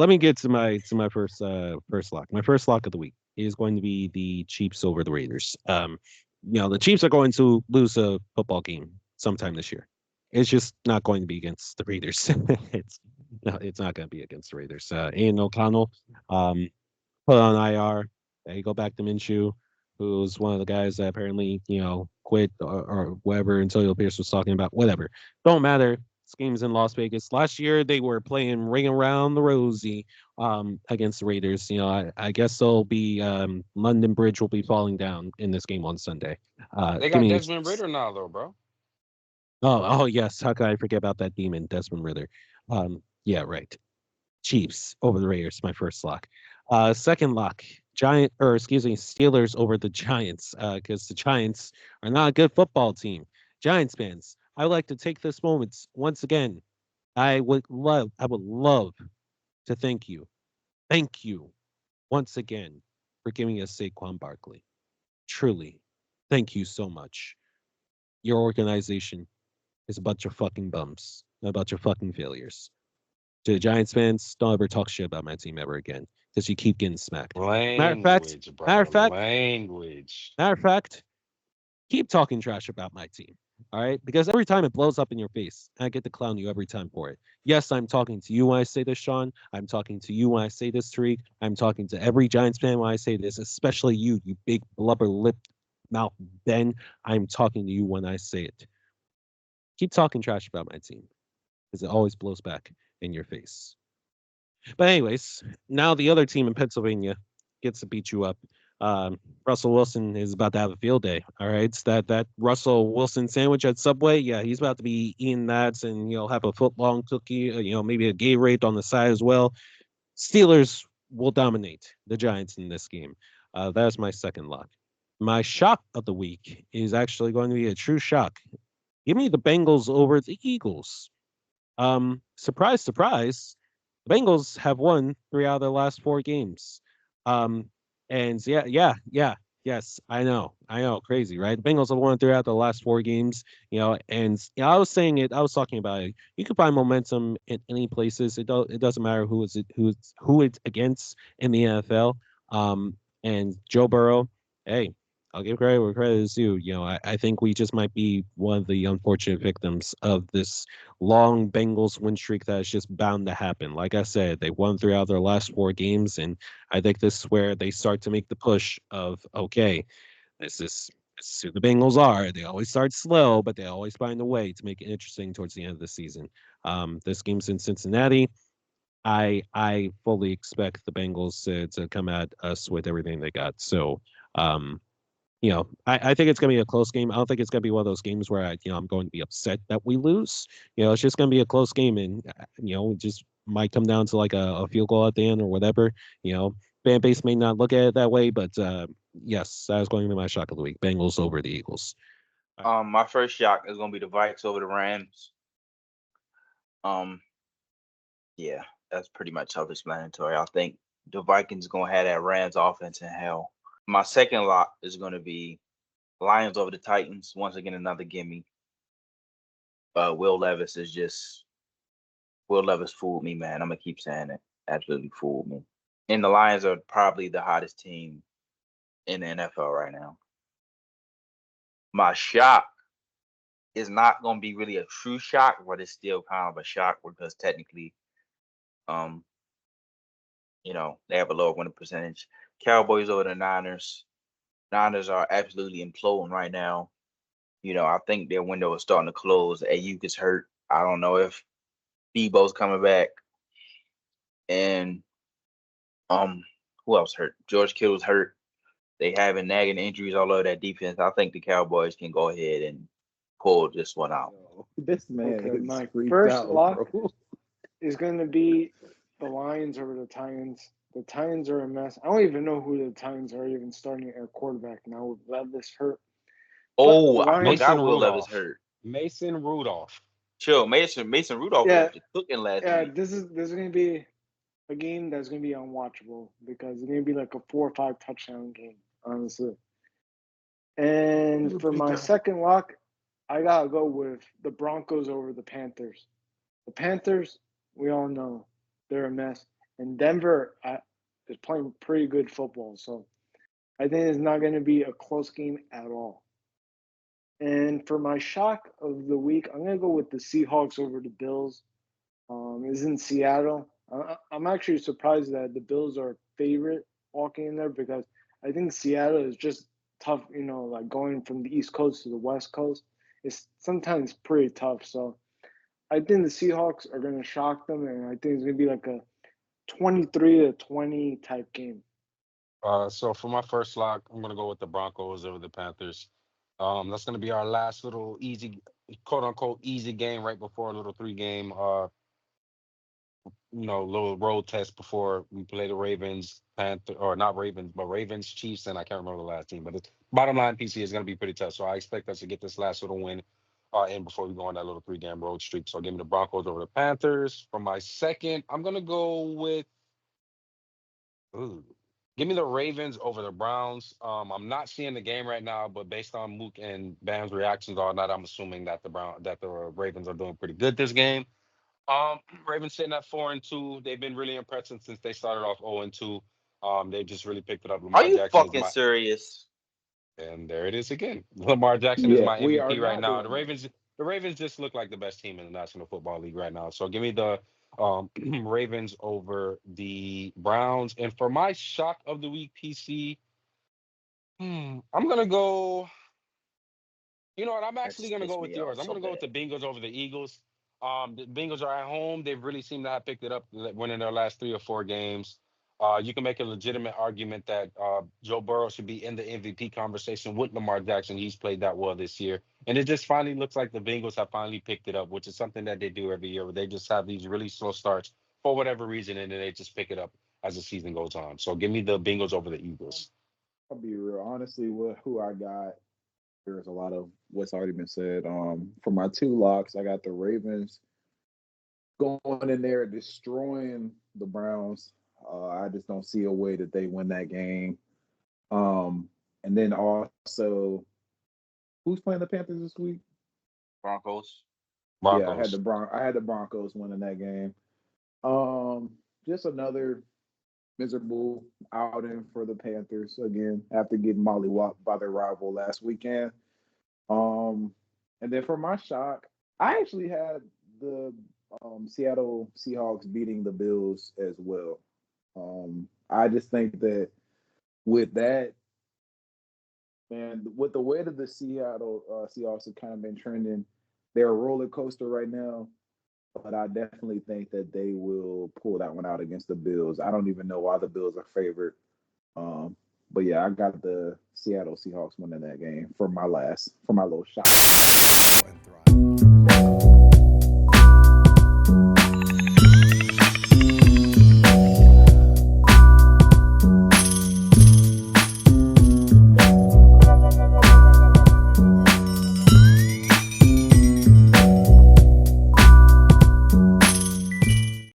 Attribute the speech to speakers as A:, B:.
A: let me get to my first lock. My first lock of the week is going to be the Chiefs over the Raiders. The Chiefs are going to lose a football game sometime this year. It's just not going to be against the Raiders. It's not going to be against the Raiders. Ian O'Connell, um, put on IR. They go back to Minshew, who's one of the guys that apparently, quit or whatever Antonio Pierce was talking about. Whatever. Don't matter. This game's in Las Vegas. Last year they were playing Ring Around the Rosie against the Raiders. I guess they'll be London Bridge will be falling down in this game on Sunday.
B: They
A: Give
B: got
A: me
B: Desmond Ritter now, though, bro.
A: oh yes, how can I forget about that demon, Desmond Ritter? Yeah, right. Chiefs over the Raiders, my first lock. Second lock, Steelers over the Giants, because the Giants are not a good football team. Giants fans, I would like to take this moment once again. I would love to thank you once again for giving us Saquon Barkley. Truly, thank you so much. Your organization is a bunch of fucking bums, a bunch of fucking failures. To the Giants fans, don't ever talk shit about my team ever again because you keep getting smacked. Matter of fact,
B: Language,
A: matter of
B: bro.
A: fact,
B: Language.
A: matter of fact, keep talking trash about my team. All right, because every time it blows up in your face, I get to clown you every time for it. Yes, I'm talking to you when I say this, Sean. I'm talking to you when I say this, Tariq. I'm talking to every Giants fan when I say this, especially you, you big blubber lipped mouth Ben. I'm talking to you when I say it. Keep talking trash about my team because it always blows back in your face. But anyways, now the other team in Pennsylvania gets to beat you up. Russell Wilson is about to have a field day. All right, it's that Russell Wilson sandwich at Subway. Yeah, he's about to be eating that, and have a foot long cookie. Maybe a Gatorade on the side as well. Steelers will dominate the Giants in this game. That's my second lock. My shock of the week is actually going to be a true shock. Give me the Bengals over the Eagles. Surprise, surprise, the Bengals have won 3 out of their last 4 games. Um, and yes, I know, crazy, right? The Bengals have won 3 out of the last 4 games, and I was saying it, I was talking about it. You can find momentum in any places. It doesn't matter who it's against in the NFL. And Joe Burrow, hey, I'll give credit where credit is due. I think we just might be one of the unfortunate victims of this long Bengals win streak that is just bound to happen. Like I said, they won 3 out of their last 4 games, and I think this is where they start to make the push of okay, this is who the Bengals are. They always start slow, but they always find a way to make it interesting towards the end of the season. This game's in Cincinnati. I fully expect the Bengals to come at us with everything they got. So um, I think it's going to be a close game. I don't think it's going to be one of those games where I'm going to be upset that we lose. It's just going to be a close game, and it just might come down to like a field goal at the end or whatever. Fan base may not look at it that way, but yes, that was going to be my shock of the week: Bengals over the Eagles.
C: My first shock is gonna be the Vikes over the Rams. Um, yeah, that's pretty much self-explanatory. I think the Vikings gonna have that Rams offense in hell. My second lock is gonna be Lions over the Titans. Once again, another gimme. Will Levis is just Will Levis fooled me, man. I'm gonna keep saying it. Absolutely fooled me. And the Lions are probably the hottest team in the NFL right now. My shock is not gonna be really a true shock, but it's still kind of a shock because technically, um, they have a lower winning percentage. Cowboys over the Niners. Niners are absolutely imploding right now. I think their window is starting to close. Ayuk is hurt. I don't know if Debo's coming back. And who else hurt? George Kittle's hurt. They having nagging injuries all over that defense. I think the Cowboys can go ahead and pull this one out.
D: Yo, this man
E: Okay,
D: is
E: my
D: freaked
E: first
D: out,
E: lock
D: bro.
E: is going to be the Lions over the Titans. The Titans are a mess. I don't even know who the Titans are even starting at quarterback now with Levis hurt. But the
C: Oh, I
E: Lions,
B: Mason
C: forgot Will Levis
B: Rudolph.
C: hurt.
B: Mason Rudolph.
C: Chill, Mason Rudolph
E: yeah,
C: was cooking last
E: yeah,
C: week.
E: this is going to be a game that's going to be unwatchable because it's going to be like a 4 or 5 touchdown game, honestly. And for my second lock, I gotta go with the Broncos over the Panthers. The Panthers, we all know they're a mess. and Denver is playing pretty good football. So I think it's not going to be a close game at all. And for my shock of the week, I'm going to go with the Seahawks over the Bills. It's in Seattle. I'm actually surprised that the Bills are a favorite walking in there because I think Seattle is just tough, like going from the East Coast to the West Coast. It's sometimes pretty tough. So I think the Seahawks are going to shock them, and I think it's going to be like a 23-20 type game.
B: So for my first lock, I'm gonna go with the Broncos over the Panthers. That's gonna be our last little easy, quote unquote, easy game right before a little 3 game, little road test before we play the Ravens, Panther, or not Ravens, but Ravens, Chiefs, and I can't remember the last team. But the bottom line, PC is gonna be pretty tough. So I expect us to get this last little win, in before we go on that little 3 game road streak. So give me the Broncos over the Panthers. For my second, I'm gonna go with. Ooh. Give me the Ravens over the Browns. I'm not seeing the game right now, but based on Mook and Bam's reactions all night, I'm assuming that the Ravens are doing pretty good this game. Ravens sitting at 4-2. They've been really impressive since they started off 0-2. They just really picked it up.
C: Are
B: Lamar
C: you
B: Jackson is
C: fucking
B: my
C: serious?
B: and there it is again. Lamar Jackson is
D: Yeah,
B: my
D: we are
B: MVP right
D: not
B: now.
D: doing that.
B: The Ravens just look like the best team in the National Football League right now. So give me the Ravens over the Browns. And for my shock of the week, PC, I'm gonna go. You know what? I'm
C: That
B: actually
C: just
B: gonna
C: pissed
B: go with
C: me off
B: yours. I'm
C: so
B: gonna go with
C: bad.
B: the Bengals over the Eagles. The Bengals are at home. They really seem to have picked it up, winning their last 3 or 4 games. You can make a legitimate argument that Joe Burrow should be in the MVP conversation with Lamar Jackson. He's played that well this year, and it just finally looks like the Bengals have finally picked it up, which is something that they do every year, where they just have these really slow starts for whatever reason, and then they just pick it up as the season goes on. So give me the Bengals over the Eagles.
D: I'll be real. Honestly, who I got, there's a lot of what's already been said. For my 2 locks, I got the Ravens going in there destroying the Browns. I just don't see a way that they win that game. And then also, who's playing the Panthers this week?
C: Broncos.
D: Yeah,
B: Broncos.
D: I had the Broncos winning that game. Just another miserable outing for the Panthers again after getting mollywopped by their rival last weekend. And then for my shock, I actually had the Seattle Seahawks beating the Bills as well. I just think that with that, and with the way that the Seattle Seahawks have kind of been trending, they're a roller coaster right now. But I definitely think that they will pull that one out against the Bills. I don't even know why the Bills are favored. But yeah, I got the Seattle Seahawks winning that game for my little shot.